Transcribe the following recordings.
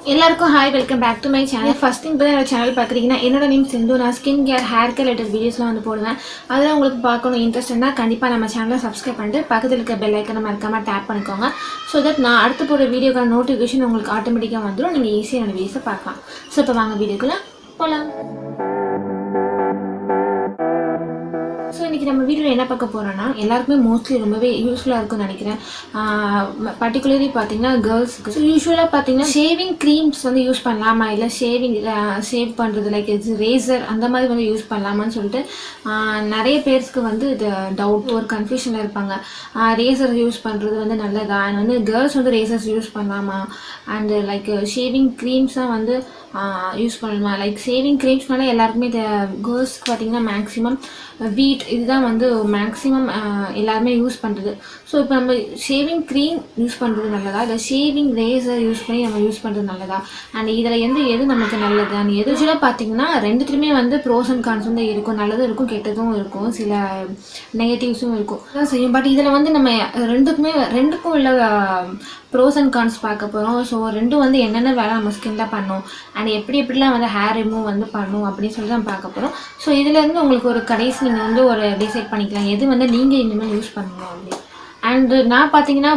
எல்லாருக்கும் hi, welcome back to my channel. First thing இப்போ channel பார்க்குறீங்கன்னா என்னோட நேம் சிந்து. நான் skin care, hair care related வீடியோஸ்லாம் வந்து போடுவேன். அதெல்லாம் உங்களுக்கு பார்க்கணும் இன்ட்ரெஸ்ட்னா கண்டிப்பாக நம்ம சேனலை சப்ஸ்கிரைப் பண்ணிட்டு பக்கத்தில் இருக்க பெல் ஐக்கனை மறக்காமல் டேப் பண்ணிக்கோங்க. ஸோ தட் நான் அடுத்து போகிற வீடியோக்கான நோட்டிஃபிகேஷன் உங்களுக்கு ஆட்டோமேட்டிக்காக வந்துடும். நீங்கள் ஈஸியாக என்னோட வீடியோஸை பார்க்கலாம். ஸோ இப்போ வாங்க வீடியோக்குள்ளே போகலாம். ஸோ இன்றைக்கி நம்ம வீடியோவில் என்ன பார்க்க போகிறோன்னா எல்லாருக்குமே மோஸ்ட்லி ரொம்பவே யூஸ்ஃபுல்லாக இருக்கும்னு நினைக்கிறேன். பர்டிகுலர்லி பார்த்தீங்கன்னா கேர்ள்ஸுக்கு. ஸோ யூஸ்வலாக பார்த்தீங்கன்னா ஷேவிங் க்ரீம்ஸ் வந்து யூஸ் பண்ணலாமா, இல்லை ஷேவ் பண்ணுறது லைக் ரேசர் அந்த மாதிரி வந்து யூஸ் பண்ணலாமான்னு சொல்லிட்டு நிறைய பேருக்கு வந்து இது டவுட், ஒரு கன்ஃபியூஷனில் இருப்பாங்க. ரேசர் யூஸ் பண்ணுறது வந்து நல்லதா, அண்ட் வந்து கேர்ள்ஸ் வந்து ரேசர்ஸ் யூஸ் பண்ணலாமா, அண்டு லைக் ஷேவிங் க்ரீம்ஸாக வந்து யூஸ் பண்ணணுமா. லைக் ஷேவிங் க்ரீம்ஸ்னால எல்லாருக்குமே கேர்ள்ஸ்க்கு பார்த்தீங்கன்னா மேக்ஸிமம் வீட் இதுதான் வந்து மேக்ஸிமம் எல்லாருமே யூஸ் பண்ணுறது. ஸோ இப்போ நம்ம ஷேவிங் க்ரீம் யூஸ் பண்ணுறது நல்லதா, இல்லை ஷேவிங் ரேசர் யூஸ் பண்ணி நம்ம யூஸ் பண்ணுறது நல்லதா, அண்ட் இதில் எது நமக்கு நல்லது, அண்ட் எதுச்சுலாம் பார்த்தீங்கன்னா ரெண்டுத்துலேயுமே வந்து ப்ரோஸ் அண்ட் கான்ஸ் வந்து இருக்கும். நல்லதும் இருக்கும், கெட்டதும் இருக்கும், சில நெகட்டிவ்ஸும் இருக்கும் தான் செய்யும். பட் இதில் வந்து நம்ம ரெண்டுக்கும் உள்ள ப்ரோஸ் அண்ட் கான்ஸ் பார்க்க போகிறோம். ஸோ ரெண்டும் வந்து என்னென்ன வேலை நம்ம ஸ்கின்னில் பண்ணோம், அண்ட் எப்படிலாம் வந்து ஹேர் ரிமூவ் வந்து பண்ணும் அப்படின்னு சொல்லி தான் பார்க்க போகிறோம். ஸோ இதுலேருந்து உங்களுக்கு ஒரு கடைசி நீங்கள் வந்து ஒரு டிசைட் பண்ணிக்கலாம் எது வந்து நீங்கள் இனிமேல் யூஸ் பண்ணணும் அப்படின்னு. அண்டு நான் பார்த்தீங்கன்னா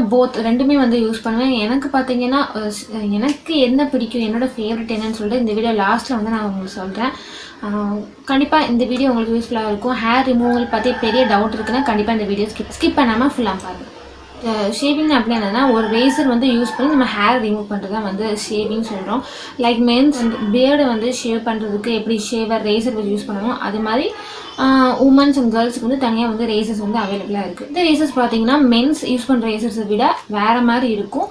ரெண்டுமே வந்து யூஸ் பண்ணுவேன். எனக்கு பார்த்தீங்கன்னா எனக்கு என்ன பிடிக்கும், என்னோடய ஃபேவரட் என்னன்னு சொல்லிட்டு இந்த வீடியோ லாஸ்ட்டில் வந்து நான் உங்களுக்கு சொல்கிறேன். கண்டிப்பாக இந்த வீடியோ உங்களுக்கு யூஸ்ஃபுல்லாக இருக்கும். ஹேர் ரிமூவல் பற்றி பெரிய டவுட் இருக்குன்னா கண்டிப்பாக இந்த வீடியோ ஸ்கிப் பண்ணாமல் ஃபுல்லாக பாருங்கள். ஷேவிங் அப்படி என்னன்னா ஒரு ரேசர் வந்து யூஸ் பண்ணி நம்ம ஹேர் ரிமூவ் பண்ணுறது தான் வந்து ஷேவிங் சொல்கிறோம். லைக் மென்ஸ் வந்து பியர்டை வந்து ஷேவ் பண்ணுறதுக்கு எப்படி ரேசர் வச்சு யூஸ் பண்ணுவோம், அது மாதிரி உமன்ஸ் அண்ட் கேர்ள்ஸுக்கு வந்து தனியாக வந்து ரேசர்ஸ் வந்து அவைலபிளாக இருக்குது. இந்த ரேசர்ஸ் பார்த்தீங்கன்னா மென்ஸ் யூஸ் பண்ணுற ரேசர்ஸை விட வேறு மாதிரி இருக்கும்.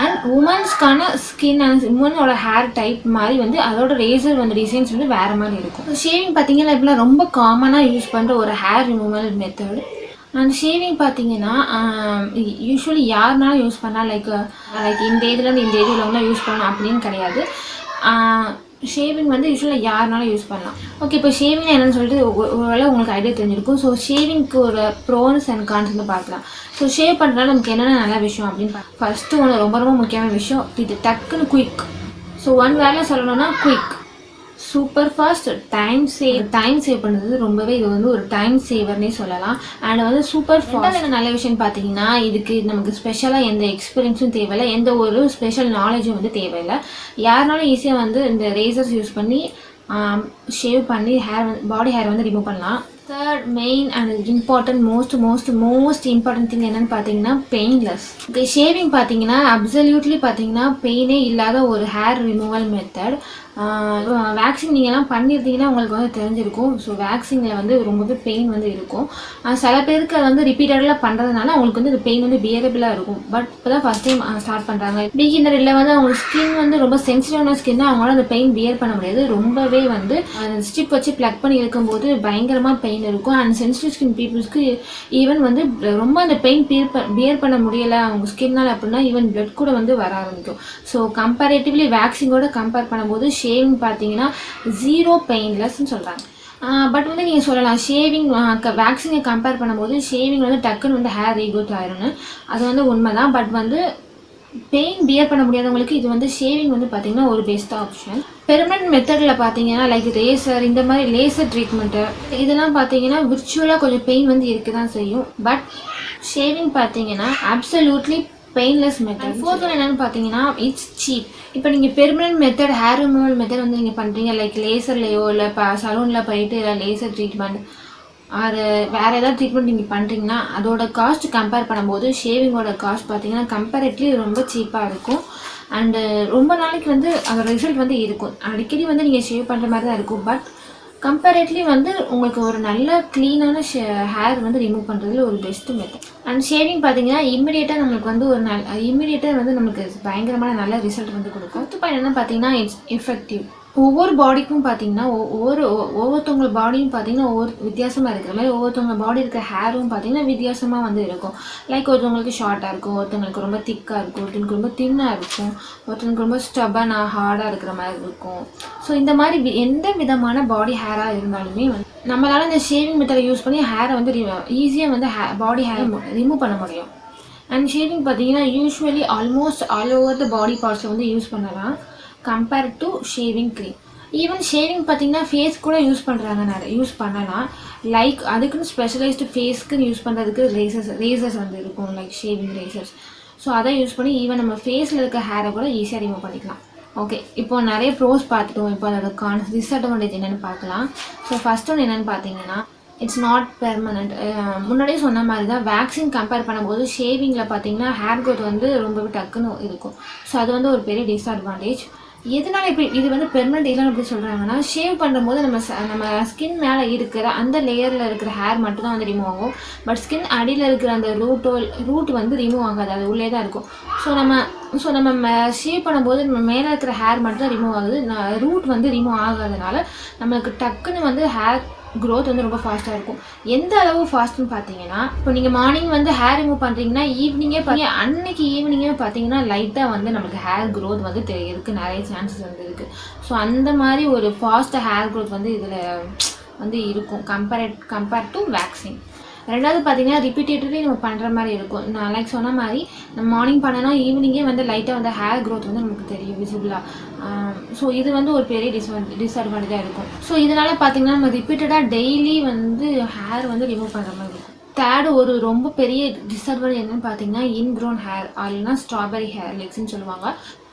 அண்ட் உமன்ஸ்க்கான ஸ்கின் அண்ட் உமனோட ஹேர் டைப் மாதிரி வந்து அதோட ரேசர் வந்து டிசைன்ஸ் வந்து வேறு மாதிரி இருக்கும். ஷேவிங் பார்த்தீங்கன்னா இப்போலாம் ரொம்ப காமனாக யூஸ் பண்ணுற ஒரு hair removal method. And shaving பார்த்தீங்கன்னா யூஸ்வலி யாருனாலும் யூஸ் பண்ணால் லைக் இந்த ஏஜ்லேருந்து இந்த ஏஜில் வந்து யூஸ் பண்ணணும் அப்படின்னு கிடையாது. ஷேவிங் வந்து யூஸ்வலாக யாருனாலும் யூஸ் பண்ணலாம். ஓகே, இப்போ ஷேவிங் என்னன்னு சொல்லிட்டு ஒருவேளை உங்களுக்கு ஐடியா தெரிஞ்சிருக்கும். ஸோ ஷேவிங்க்கு ஒரு ப்ரோன்ஸ் அண்ட் கான்ஸ் வந்து பார்க்கலாம். ஸோ ஷேவ் பண்ணுறதுனால நமக்கு என்னென்ன நல்ல விஷயம் அப்படின்னு ஃபஸ்ட்டு ஒன்று ரொம்ப முக்கியமான விஷயம், இது டக்குன்னு குயிக். ஸோ ஒன் வேலை சொல்லணும்னா quick, super fast, time save பண்ணுறது ரொம்பவே இது வந்து ஒரு டைம் சேவர்னே சொல்லலாம். அண்ட் வந்து சூப்பர் ஃபாஸ்ட். நல்ல விஷயம் பார்த்தீங்கன்னா இதுக்கு நமக்கு ஸ்பெஷலாக எந்த எக்ஸ்பீரியன்ஸும் தேவையில்லை, எந்த ஒரு ஸ்பெஷல் நாலேஜும் வந்து தேவையில்லை. யாருனாலும் ஈஸியாக வந்து இந்த ரேசர்ஸ் யூஸ் பண்ணி ஷேவ் பண்ணி பாடி ஹேர் வந்து ரிமூவ் பண்ணலாம். Third main and important most important thing என்னன்னு பார்த்தீங்கன்னா பெயின்லெஸ். ஓகே, ஷேவிங் பார்த்தீங்கன்னா அப்சல்யூட்லி பார்த்தீங்கன்னா பெயினே இல்லாத ஒரு ஹேர் ரிமூவல் மெத்தட். வேக்சின் நீங்கள்லாம் பண்ணியிருந்தீங்கன்னா உங்களுக்கு வந்து தெரிஞ்சிருக்கும். ஸோ வேக்சினில் வந்து ரொம்பவே பெயின் வந்து இருக்கும். சில பேருக்கு அது வந்து ரிப்பீட்டடாக பண்ணுறதுனால அவங்களுக்கு வந்து இந்த பெயின் வந்து பியரபிளாக இருக்கும். பட் இப்போ தான் ஃபஸ்ட் டைம் ஸ்டார்ட் பண்ணுறாங்க. பிகினர் இல்லை வந்து அவங்க ஸ்கின் வந்து ரொம்ப சென்சிட்டிவான ஸ்கின், அவங்களால அந்த பெயின் பியர் பண்ண முடியாது. ரொம்பவே வந்து ஸ்டிப் வச்சு ப்ளக் பண்ணி இருக்கும்போது பயங்கரமாக பெயின் இருக்கும். அண்ட் சென்சிட்டிவ் ஸ்கின் பீப்புள்ஸ்க்கு ஈவன் வந்து ரொம்ப அந்த பெயின் பியர் பண்ண முடியலை அவங்க ஸ்கின்னால் அப்படின்னா ஈவன் பிளட் கூட வந்து வர ஆரம்பிக்கும். ஸோ கம்பேரேட்டிவ்லி வேக்சினோட கம்பேர் பண்ணும்போது ஷேவிங் பார்த்தீங்கன்னா ஜீரோ பெயின்லெஸ்ன்னு சொல்கிறாங்க. பட் வந்து நீங்கள் சொல்லலாம் ஷேவிங் வேக்சினை கம்பேர் பண்ணும்போது ஷேவிங் வந்து டக்குன்னு வந்து ஹேர் ரீக்ரோத் ஆயிரும்னு. அது வந்து உண்மை தான். பட் வந்து பெயின் பியர் பண்ண முடியாதவங்களுக்கு இது வந்து ஷேவிங் வந்து பார்த்தீங்கன்னா ஒரு பெஸ்ட் ஆப்ஷன். பெர்மனன்ட் மெத்தடில் பார்த்தீங்கன்னா லைக் ரேசர், இந்த மாதிரி லேசர் ட்ரீட்மெண்ட்டு இதெல்லாம் பார்த்தீங்கன்னா விர்ச்சுவலாக கொஞ்சம் பெயின் வந்து இருக்க தான் செய்யும். பட் ஷேவிங் பார்த்தீங்கன்னா absolutely painless method. Fourth one என்னென்னு பார்த்தீங்கன்னா இட்ஸ் சீப். இப்போ நீங்கள் permanent method hair removal method வந்து நீங்கள் பண்ணுறீங்க லைக் லேசர்லையோ இல்லை சலூனில் போயிட்டு இல்லை லேசர் ட்ரீட்மெண்ட் அது வேறு ஏதாவது ட்ரீட்மெண்ட் நீங்கள் பண்ணுறீங்கன்னா அதோட காஸ்ட் கம்பேர் பண்ணும்போது ஷேவிங்கோட காஸ்ட் பார்த்தீங்கன்னா கம்பேரேட்லி ரொம்ப சீப்பாக இருக்கும். அண்டு ரொம்ப நாளைக்கு வந்து அதோட ரிசல்ட் வந்து இருக்கும். அடிக்கடி வந்து நீங்கள் ஷேவ் பண்ணுற மாதிரி தான் இருக்கும். பட் கம்பேரேட்லி வந்து உங்களுக்கு ஒரு நல்ல க்ளீனான ஹேர் வந்து ரிமூவ் பண்ணுறதுல ஒரு பெஸ்ட்டு மெத்தட். அண்ட் ஷேவிங் பார்த்தீங்கன்னா இம்மிடியேட்டாக நம்மளுக்கு வந்து இம்மிடியேட்டாக வந்து நமக்கு பயங்கரமான நல்ல ரிசல்ட் வந்து கொடுக்கும். அடுத்த பாயிண்ட் என்ன பார்த்தீங்கன்னா இட்ஸ் எஃபெக்டிவ். ஒவ்வொரு பாடிக்கும் பார்த்தீங்கன்னா ஒவ்வொருத்தவங்களோட பாடியும் பார்த்தீங்கன்னா ஒவ்வொரு வித்தியாசமாக இருக்கிற மாதிரி ஒவ்வொருத்தவங்க பாடி இருக்கிற ஹேரும் பார்த்தீங்கன்னா வித்தியாசமாக வந்து இருக்கும். லைக் ஒருத்தவங்களுக்கு ஷார்ட்டாக இருக்கும், ஒருத்தவங்களுக்கு ரொம்ப திக்காக இருக்கும், ஒருத்தவங்களுக்கு ரொம்ப தின்னாக இருக்கும், ஒருத்தவங்களுக்கு ரொம்ப ஸ்டபனாக ஹார்டாக இருக்கிற மாதிரி இருக்கும். ஸோ இந்த மாதிரி எந்த விதமான பாடி ஹேராக இருந்தாலுமே வந்து நம்மளால் இந்த ஷேவிங் மெத்தடை யூஸ் பண்ணி ஹேரை வந்து ஈஸியாக வந்து பாடி ஹேரை ரிமூவ் பண்ண முடியும். அண்ட் ஷேவிங் பார்த்தீங்கன்னா usually almost all over the body பார்ட்ஸில் வந்து யூஸ் பண்ணலாம். Compared to shaving cream. Even shaving பார்த்தீங்கன்னா ஃபேஸ் கூட யூஸ் பண்ணுறாங்க, நிறைய யூஸ் பண்ணலாம். லைக் அதுக்குன்னு ஸ்பெஷலைஸ்டு ஃபேஸ்க்குன்னு யூஸ் பண்ணுறதுக்கு ரேசர்ஸ் வந்து இருக்கும், லைக் ஷேவிங் ரேசர்ஸ். ஸோ அதை யூஸ் பண்ணி ஈவன் நம்ம ஃபேஸில் இருக்க ஹேரை கூட ஈஸியாக ரிமூவ் பண்ணிக்கலாம். ஓகே, இப்போ நிறைய ப்ரோஸ் பார்த்துட்டோம். இப்போ அதோட டிஸ்அட்வான்டேஜ் என்னென்னு பார்க்கலாம். ஸோ ஃபஸ்ட் ஒன்று என்னென்னு பார்த்தீங்கன்னா, இட்ஸ் நாட் பெர்மனண்ட். முன்னாடியே சொன்ன மாதிரி தான், வேக்சின் கம்பேர் பண்ணும்போது ஷேவிங்கில் பார்த்தீங்கன்னா ஹேர் க்ரோத் வந்து ரொம்பவே டக்குன்னு இருக்கும். ஸோ அது வந்து ஒரு பெரிய டிஸ்அட்வான்டேஜ். எதனால இப்படி இது வந்து பெர்மனெண்ட் இல்லைன்னு எப்படி சொல்கிறாங்கன்னா, ஷேவ் பண்ணும்போது நம்ம ஸ்கின் மேலே இருக்கிற அந்த லேயரில் இருக்கிற ஹேர் மட்டும் தான் வந்து ரிமூவ் ஆகும். பட் ஸ்கின் அடியில் இருக்கிற அந்த ரூட் வந்து ரிமூவ் ஆகாது, அது உள்ளே தான் இருக்கும். ஸோ நம்ம ஷேவ் பண்ணும்போது நம்ம மேலே இருக்கிற ஹேர் மட்டும் தான் ரிமூவ் ஆகுது, ரூட் வந்து ரிமூவ் ஆகாதனால நம்மளுக்கு டக்குன்னு வந்து ஹேர் க்ரோத் வந்து ரொம்ப ஃபாஸ்ட்டாக இருக்கும். எந்த அளவு ஃபாஸ்ட்னு பார்த்தீங்கன்னா, இப்போ நீங்கள் மார்னிங் வந்து ஹேர் ரிமூவ் பண்ணுறீங்கன்னா அன்னைக்கு ஈவினிங்கே பார்த்தீங்கன்னா லைட்டாக வந்து நமக்கு ஹேர் க்ரோத் வந்து இருக்குது, நிறைய சான்சஸ் வந்து இருக்குது. ஸோ அந்த மாதிரி ஒரு ஃபாஸ்ட்டாக ஹேர் க்ரோத் வந்து இதில் வந்து இருக்கும் கம்பேர்ட் டு வேக்சின். ரெண்டாவது பார்த்தீங்கன்னா ரிப்பீட்டேட்டரி நம்ம பண்ணுற மாதிரி இருக்கும். நான் லைக் சொன்ன மாதிரி நம்ம மார்னிங் பண்ணனா ஈவினிங்கே வந்து லைட்டாக வந்து ஹேர் க்ரோத் வந்து நமக்கு தெரியும் விசிபிளாக. ஸோ இது வந்து ஒரு பெரிய டிஸ்அட்வான்டேஜாக இருக்கும். ஸோ இதனால் பார்த்தீங்கன்னா நம்ம ரிப்பீட்டடாக டெய்லி வந்து ஹேர் வந்து ரிமூவ் பண்ணுற மாதிரி இருக்கும். தேர்டு ஒரு ரொம்ப பெரிய டிஸ்அட்வான்டேஜ் என்னென்னு பார்த்தீங்கன்னா, இன்க்ரோன் ஹேர் இல்லைன்னா ஸ்ட்ராபெரி ஹேர் லெக்ஸ்ன்னு சொல்லுவாங்க.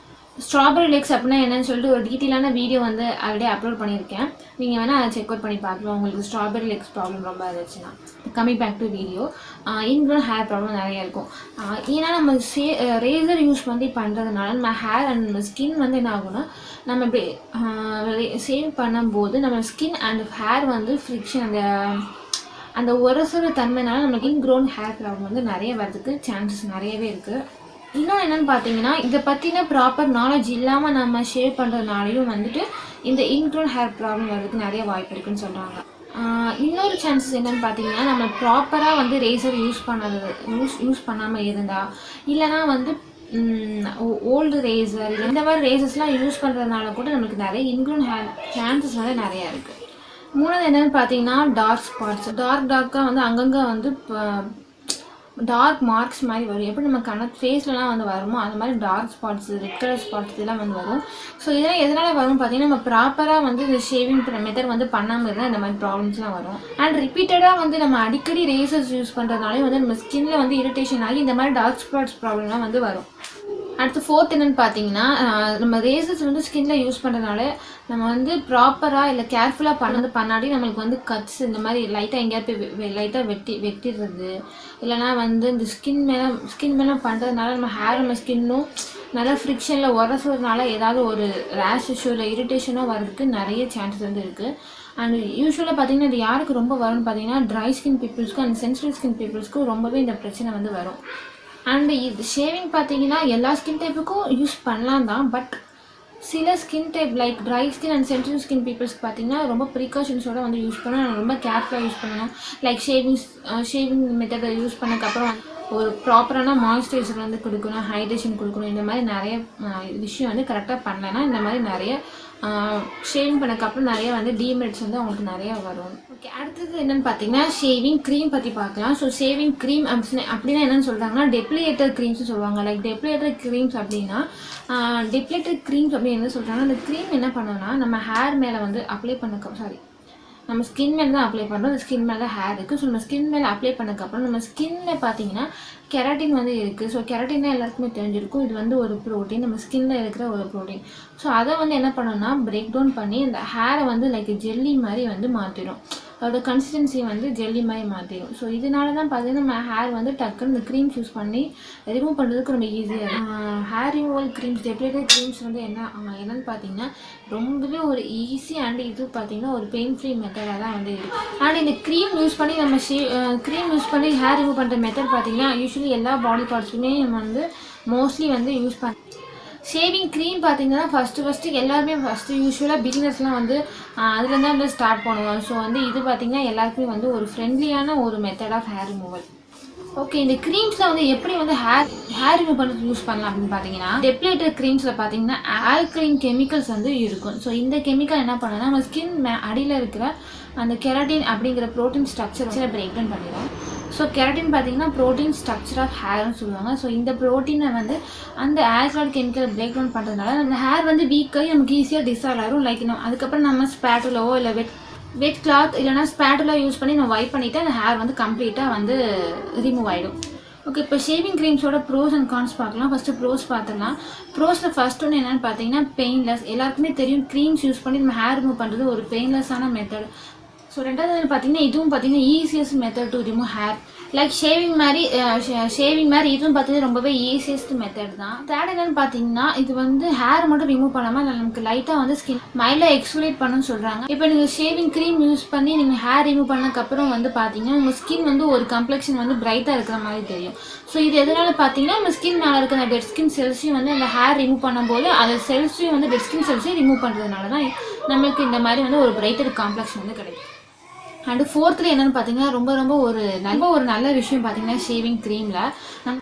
ஸ்ட்ராபெரி லெக்ஸ் அப்படின்னா என்னன்னு சொல்லிட்டு ஒரு டீட்டெயிலான வீடியோ வந்து ஆல்ரெடி அப்லோட் பண்ணியிருக்கேன். நீங்கள் வேணால் அதை செக் அவுட் பண்ணி பார்க்கலாம் உங்களுக்கு ஸ்ட்ராபெரி லெக்ஸ் ப்ராப்ளம் ரொம்ப இருந்துச்சுன்னா. Coming back to video, ingrown hair problem நிறையா இருக்கும். ஏன்னா நம்ம ரேசர் யூஸ் பண்ணி பண்ணுறதுனால நம்ம ஹேர் அண்ட் நம்ம ஸ்கின் வந்து என்ன ஆகும்னா, நம்ம இப்படி சேவ் பண்ணும்போது நம்ம ஸ்கின் அண்ட் ஹேர் வந்து ஃப்ரிக்ஷன் அந்த உரசுற தன்மைனால நமக்கு இன்க்ரோன் ஹேர் ப்ராப்ளம் வந்து நிறைய வரதுக்கு சான்சஸ் நிறையவே இருக்குது. இன்னொன்று என்னென்னு பார்த்தீங்கன்னா, இதை பற்றின ப்ராப்பர் நாலேஜ் இல்லாமல் நம்ம ஷேவ் பண்ணுறதுனாலையும் வந்துட்டு இந்த இன்க்ரோன் ஹேர் ப்ராப்ளம் வர்றதுக்கு நிறைய வாய்ப்பு இருக்குதுன்னு சொல்கிறாங்க. இன்னொரு சான்சஸ் என்னென்னு பார்த்தீங்கன்னா, நம்ம ப்ராப்பராக வந்து ரேசர் யூஸ் பண்ணாமல் இருந்தால், இல்லைனா வந்து ஓல்டு ரேசர் இந்த மாதிரி ரேசர்ஸ்லாம் யூஸ் பண்ணுறதுனால கூட நமக்கு நிறைய இன்க்ரோன் ஹேர் சான்சஸ் வந்து நிறையா இருக்குது. மூணாவது என்னென்னு பார்த்தீங்கன்னா, டார்க் ஸ்பாட்ஸ். டார்க்காக வந்து அங்கங்கே வந்து டார்க் மார்க்ஸ் மாதிரி வரும். எப்படி நம்ம ஃபேஸ்லலாம் வந்து வருமோ அந்த மாதிரி dark spots, red colour spots இதெல்லாம் வந்து வரும். ஸோ இதெல்லாம் எதனால் வரும் பார்த்தீங்கன்னா, நம்ம ப்ராப்பராக வந்து இந்த ஷேவிங் மெத்தட் வந்து பண்ணாமல் இருந்தால் இந்த மாதிரி ப்ராப்ளம்ஸ்லாம் வரும். அண்ட் ரிப்பீட்டடாக வந்து நம்ம அடிக்கடி ரேசர்ஸ் யூஸ் பண்ணுறதுனாலே வந்து நம்ம ஸ்கின்னில் வந்து இரிட்டேஷன் ஆகி இந்த மாதிரி டார்க் ஸ்பாட்ஸ் ப்ராப்ளம்லாம் வந்து வரும். அடுத்து ஃபோர்த் என்னென்னு பார்த்தீங்கன்னா, நம்ம ரேசர்ஸ் வந்து ஸ்கின்ல யூஸ் பண்ணுறதுனால நம்ம வந்து ப்ராப்பராக இல்லை கேர்ஃபுல்லாக பண்ணாடி நம்மளுக்கு வந்து கட்ஸ் இந்த மாதிரி லைட்டாக எங்கேயாவது போய் லைட்டாக வெட்டிடுறது, இல்லைனா வந்து இந்த ஸ்கின் மேலே பண்ணுறதுனால நம்ம ஹேர் நம்ம ஸ்கின்னும் நல்லா ஃப்ரிக்ஷனில் உரசுறதுனால ஏதாவது ஒரு ரேஷ் இஷ்யூ இல்லை இரிட்டேஷனோ வர்றதுக்கு நிறைய சான்சஸ் வந்து இருக்குது. அண்ட் யூஸ்வலாக பார்த்தீங்கன்னா இது யாருக்கு ரொம்ப வரும்னு பார்த்தீங்கன்னா, ட்ரை ஸ்கின் பீப்புள்ஸ்க்கும் அண்ட் சென்சிட்டிவ் ஸ்கின் பீப்புள்ஸ்க்கும் ரொம்பவே இந்த பிரச்சனை வந்து வரும். அண்ட் இது ஷேவிங் பார்த்தீங்கன்னா எல்லா ஸ்கின் டைப்புக்கும் யூஸ் பண்ணலாம் தான். பட் சில skin type like dry skin and sensitive skin பீப்புள்ஸ்க்கு பார்த்தீங்கன்னா ரொம்ப ப்ரிகாஷன்ஸோடு வந்து யூஸ் பண்ணணும், ரொம்ப கேர்ஃபுல்லாக யூஸ் பண்ணணும். லைக் ஷேவிங் மெத்தடை யூஸ் பண்ணதுக்கப்புறம் ஒரு ப்ராப்பரான மாய்ஸ்சரைசர் வந்து கொடுக்கணும், ஹைட்ரேஷன் கொடுக்கணும். இந்த மாதிரி நிறைய விஷயம் வந்து கரெக்டாக பண்ணலைன்னா இந்த மாதிரி நிறைய ஷேவிங் பண்ணக்கப்புறம் நிறைய வந்து டிமெரிட்ஸ் வந்து அவங்களுக்கு நிறையா வரும். ஓகே, அடுத்தது என்னென்னு பார்த்தீங்கன்னா, ஷேவிங் க்ரீம் பற்றி பார்க்கலாம். ஸோ ஷேவிங் க்ரீம் அப்படின்னா என்னென்னு சொல்கிறாங்கன்னா, டெப்ளியேட்டர் க்ரீம்ஸ்னு சொல்லுவாங்க. லைக் டெப்ளியேட்டர் க்ரீம்ஸ் அப்படின்னா அப்படின்னு என்ன சொல்கிறாங்கன்னா, அந்த க்ரீம் என்ன பண்ணோன்னா நம்ம ஹேர் மேலே வந்து அப்ளை நம்ம ஸ்கின் மேலே தான் அப்ளை பண்ணுறோம். அந்த ஸ்கின் மேலே தான் ஹேர் இருக்குது. ஸோ நம்ம ஸ்கின் மேலே அப்ளை பண்ணக்கப்புறம் நம்ம ஸ்கின்ல பார்த்தீங்கன்னா கெராட்டின் வந்து இருக்குது. ஸோ கெராட்டின் தான் எல்லாருக்குமே தெரிஞ்சிருக்கும். இது வந்து ஒரு ப்ரோட்டீன், நம்ம ஸ்கின்ல இருக்கிற ஒரு ப்ரோட்டீன். ஸோ அதை வந்து என்ன பண்ணோம்னா பிரேக் டவுன் பண்ணி இந்த ஹேரை வந்து லைக் ஜெல்லி மாதிரி வந்து மாற்றிடும். அதோட கன்சிஸ்டன்சி வந்து ஜெல்லி மாதிரி மாற்றிடும். ஸோ இதனால தான் பார்த்தீங்கன்னா நம்ம ஹேர் வந்து டக்குன்னு இந்த க்ரீம்ஸ் யூஸ் பண்ணி ரிமூவ் பண்ணுறதுக்கு ரொம்ப ஈஸியாக இருக்கும். ஹேர் ரிமூவல் க்ரீம்ஸ், டெப்ளியேட்டர் க்ரீம்ஸ் வந்து என்னென்னு பார்த்தீங்கன்னா ரொம்பவே ஒரு ஈஸி அண்ட் இது பார்த்தீங்கன்னா ஒரு பெயின் ஃப்ரீ மெத்தடாக தான் வந்து இருக்குது. அண்ட் இந்த க்ரீம் யூஸ் பண்ணி ஹேர் ரிமூவ் பண்ணுற மெத்தட் பார்த்தீங்கன்னா யூஸ்வலி எல்லா பாடி பார்ட்ஸுமே நம்ம வந்து மோஸ்ட்லி வந்து யூஸ் பண்ண. ஷேவிங் க்ரீம் பார்த்தீங்கன்னா ஃபஸ்ட்டு எல்லாருமே யூஸ்வலாக பிகினர்ஸ்லாம் வந்து அதுலேருந்து தான் வந்து ஸ்டார்ட் பண்ணுவோம். ஸோ வந்து இது பார்த்தீங்கன்னா எல்லாருக்குமே வந்து ஒரு ஃப்ரெண்ட்லியான ஒரு method of hair removal. Okay, இந்த க்ரீம்ஸில் வந்து எப்படி வந்து ஹேர் ரிமூவ் பண்ணுறது யூஸ் பண்ணலாம் அப்படின்னு பார்த்தீங்கன்னா, டெப்ளியேட்டர் க்ரீம்ஸில் பார்த்தீங்கன்னா ஆல்கலைன் கெமிக்கல்ஸ் வந்து இருக்கும். ஸோ இந்த கெமிக்கல் என்ன பண்ணுன்னா நம்ம ஸ்கின் அடியில் இருக்கிற அந்த கெராட்டின் அப்படிங்கிற ப்ரோட்டீன் ஸ்ட்ரக்சரை பிரேக் டவுன் பண்ணிடும். ஸோ கெரட்டின் பார்த்தீங்கன்னா ப்ரோட்டீன் ஸ்ட்ரக்சர் ஆஃப் ஹேர்னு சொல்லுவாங்க. ஸோ இந்த ப்ரோட்டீனை வந்து அந்த ஆல்கலாய்டு கெமிக்கல் பிரேக் டவுன் பண்ணுறதுனால அந்த ஹேர் வந்து வீக்காகி நமக்கு ஈஸியாக டிசால்வ் ஆகிடும். லைக் அதுக்கப்புறம் நம்ம ஸ்பேட்டுலவோ இல்லை வெட் கிளாத் இல்லைனா ஸ்பேட்டுலா யூஸ் பண்ணி நம்ம வைப் பண்ணிவிட்டு அந்த ஹேர் வந்து கம்ப்ளீட்டாக வந்து ரிமூவ் ஆகிடும். ஓகே, இப்போ ஷேவிங் க்ரீம்ஸோட ப்ரோஸ் அண்ட் கான்ஸ் பார்க்கலாம். ஃபஸ்ட்டு ப்ரோஸ் பார்த்துக்கலாம். ப்ரோஸில் ஃபஸ்ட் ஒன்று என்னென்னு பார்த்தீங்கன்னா பெயின்லெஸ். எல்லாருக்குமே தெரியும் க்ரீம்ஸ் யூஸ் பண்ணி நம்ம ஹேர் ரிமூவ் பண்ணுறது ஒரு பெயின்லெஸ்ஸான மெத்தட். ஸோ ரெண்டாவது பார்த்தீங்கன்னா இதுவும் பார்த்தீங்கன்னா easiest method to remove hair. Like shaving மாதிரி இதுவும் பார்த்தீங்கன்னா ரொம்பவே ஈஸியஸ்ட் மெத்தட் தான். தேர்ட் என்னென்னு பார்த்தீங்கன்னா இது வந்து ஹேர் மட்டும் ரிமூவ் பண்ணாமல் நமக்கு லைட்டாக வந்து ஸ்கின் மைல்டாக எக்ஸ்ஃபோலியேட் பண்ணணும்னு சொல்கிறாங்க. இப்போ நீங்கள் ஷேவிங் க்ரீம் யூஸ் பண்ணி நீங்கள் ஹேர் ரிமூவ் பண்ணதுக்கப்புறம் வந்து பார்த்தீங்கன்னா உங்கள் ஸ்கின் வந்து ஒரு கம்ப்ளெக்ஷன் வந்து பிரைட்டாக இருக்கிற மாதிரி தெரியும். ஸோ இது எதனால் பார்த்தீங்கன்னா நம்ம ஸ்கின் மேலே இருக்கிற டெட் ஸ்கின் செல்ஸையும் வந்து அந்த ஹேர் ரிமூவ் பண்ணும்போது அந்த செல்ஸையும் வந்து டெட் ஸ்கின் செல்ஸையும் ரிமூவ் பண்ணுறதுனால தான் நம்மளுக்கு இந்த மாதிரி வந்து ஒரு பிரைட்டர் காம்ப்ளெக்ஷன் வந்து கிடைக்கும். அண்டு ஃபோர்த்தில் என்னென்னு பார்த்தீங்கன்னா ரொம்ப ஒரு நல்ல விஷயம் பார்த்தீங்கன்னா ஷேவிங் க்ரீமில்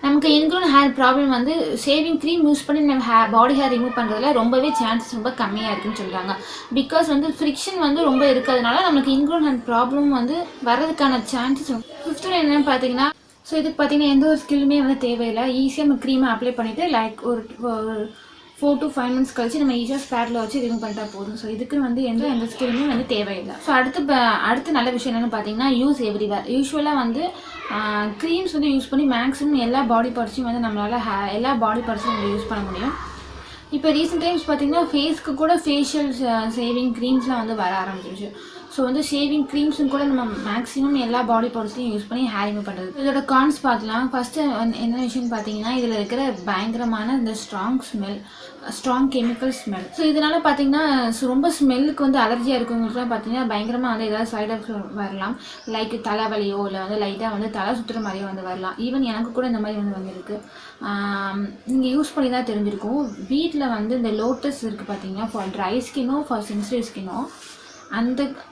நமக்கு இன்க்ளூட் ஹேர் ப்ராப்ளம் வந்து ஷேவிங் க்ரீம் யூஸ் பண்ணி நம்ம பாடி ஹேர் ரிமூவ் பண்ணுறதுல ரொம்பவே சான்சஸ் ரொம்ப கம்மியாக இருக்குன்னு சொல்கிறாங்க. பிகாஸ் வந்து ஃப்ரிக்ஷன் வந்து ரொம்ப இருக்கிறதுனால நமக்கு இன்க்ளூட் ஹேர் ப்ராப்ளம் வந்து வர்றதுக்கான சான்சஸ். ஃபிஃப்த்தில் என்னென்னு பார்த்தீங்கன்னா ஸோ இதுக்கு பார்த்தீங்கன்னா எந்த ஒரு ஸ்கில்லுமே வந்து தேவையில்லை. ஈஸியாக நம்ம க்ரீமை அப்ளை பண்ணிவிட்டு லைக் ஒரு 4 to 5 months கழிச்சு நம்ம ஈஸியாக ஸ்பேட்டில் வச்சு ரிமூவ் பண்ணிட்டா போதும். ஸோ இதுக்கு வந்து எந்த ஸ்கில்லுமே வந்து தேவையில்லை. ஸோ அடுத்து நல்ல விஷயம் என்னென்னு பார்த்தீங்கன்னா யூஸ் எவ்ரிவேர். யூஸ்வலாக வந்து க்ரீம்ஸ் வந்து யூஸ் பண்ணி மேக்ஸிமம் எல்லா பாடி பார்ட்ஸையும் வந்து நம்மளால் எல்லா பாடி பார்ட்ஸையும் வந்து யூஸ் பண்ண முடியும். இப்போ ரீசெண்ட் டைம்ஸ் பார்த்தீங்கன்னா ஃபேஸ்க்கு கூட ஃபேஷியல் ஷேவிங் க்ரீம்ஸ்லாம் வந்து வர ஆரம்பிச்சிருச்சு. ஸோ வந்து ஷேவிங் க்ரீம்ஸும் கூட நம்ம மேக்ஸிமம் எல்லா பாடி பார்ட்ஸ்லையும் யூஸ் பண்ணி ஹேர் ரிமூவ் பண்ணுறது. இதோட கான்ஸ் பார்க்கலாம். ஃபஸ்ட்டு என்ன விஷயம்னு பார்த்தீங்கன்னா இதில் இருக்கிற பயங்கரமான இந்த ஸ்ட்ராங் கெமிக்கல் ஸ்மெல். ஸோ இதனால் பார்த்தீங்கன்னா ரொம்ப ஸ்மெல்லுக்கு வந்து அலர்ஜியாக இருக்கவங்களுக்குலாம் பார்த்தீங்கன்னா பயங்கரமாக வந்து ஏதாவது சைட் எஃபெக்ட் வரலாம். லைக் தலைவலியோ இல்லை வந்து லைட்டாக வந்து தலை சுற்றுற மாதிரியோ வந்து வரலாம். ஈவன் எனக்கு கூட இந்த மாதிரி வந்து வந்திருக்கு. நீங்கள் யூஸ் பண்ணி தான் தெரிஞ்சிருக்கும். வீட்டில் வந்து இந்த லோட்டஸ் இருக்குது பார்த்தீங்கன்னா ஃபார் ட்ரை ஸ்கின்னோ ஃபார் சென்சிட்டிவ் ஸ்கின்னோ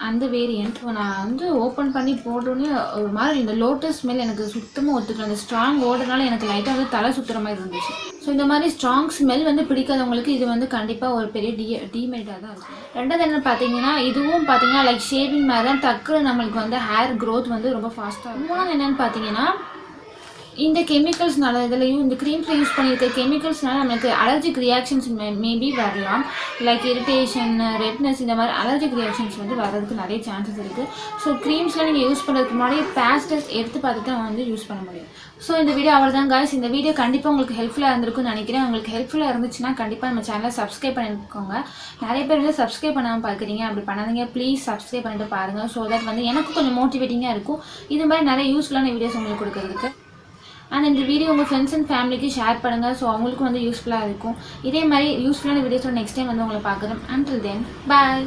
அந்த வேரியண்ட் நான் வந்து ஓப்பன் பண்ணி போட்டோன்னே ஒரு மாதிரி இந்த லோட்டஸ் ஸ்மெல் எனக்கு சுத்தமாக ஒத்துக்கல. அந்த ஸ்ட்ராங் ஓடுறதுனால எனக்கு லைட்டாக வந்து தலை சுற்றுற மாதிரி இருந்துச்சு. ஸோ இந்த மாதிரி ஸ்ட்ராங் ஸ்மெல் வந்து பிடிக்காதவங்களுக்கு இது வந்து கண்டிப்பாக ஒரு பெரிய டிமெரிட்டாக தான் இருக்கும். ரெண்டாவது என்ன பார்த்தீங்கன்னா இதுவும் பார்த்தீங்கன்னா லைக் ஷேவிங் மாதிரி தான் டக்குனு நம்மளுக்கு வந்து ஹேர் க்ரோத் வந்து ரொம்ப ஃபாஸ்ட்டாக இருக்கும். மூணாவது என்னென்னு பார்த்தீங்கன்னா இந்த கெமிக்கல்ஸ்னால இந்த க்ரீம்ஸில் யூஸ் பண்ணியிருக்க கெமிக்கல்ஸ்னால நமக்கு அலர்ஜிக் ரியாக்ஷன்ஸ் மேபி வரலாம். லைக் இரிட்டேஷன், ரெட்னஸ், இந்த மாதிரி அலர்ஜிக் ரியாக்ஷன்ஸ் வந்து வர்றதுக்கு நிறைய சான்சஸ் இருக்குது. ஸோ க்ரீம்ஸ்லாம் நீங்கள் யூஸ் பண்ணுறதுக்கு முன்னாடி பேட்ச் டெஸ்ட் எடுத்து பார்த்துட்டு தான் வந்து யூஸ் பண்ண முடியும். ஸோ இந்த வீடியோ அவ்வளோதான் guys. இந்த வீடியோ கண்டிப்பாக உங்களுக்கு ஹெல்ப்ஃபுல்லாக இருந்திருக்குன்னு நினைக்கிறேன். உங்களுக்கு ஹெல்ப்ஃபுல்லாக இருந்துச்சுன்னா கண்டிப்பாக நம்ம சேனலை சப்ஸ்கிரைப் பண்ணிக்கோங்க. நிறைய பேர் வந்து சப்ஸ்கிரைப் பண்ணாமல் பார்க்குறீங்க. அப்படி பண்ணாதீங்க, ப்ளீஸ் சப்ஸ்கிரைப் பண்ணிட்டு பாருங்கள். ஸோ தட் வந்து எனக்கு கொஞ்சம் மோட்டிவேட்டிங்காக இருக்கும் இது மாதிரி நிறைய யூஸ்ஃபுல்லான வீடியோஸ் உங்களுக்கு கொடுக்குறதுக்கு. அண்ட் இந்த வீடியோ உங்கள் ஃப்ரெண்ட்ஸ் அண்ட் ஃபேமிலிக்கு ஷேர் பண்ணுங்கள். ஸோ அவங்களுக்கும் வந்து யூஸ்ஃபுல்லாக இருக்கும். இதே மாதிரி யூஸ்ஃபுல்லான வீடியோஸோட நெக்ஸ்ட் டைம் வந்து உங்களை பார்க்குறேன். அண்டில் தென் பாய்.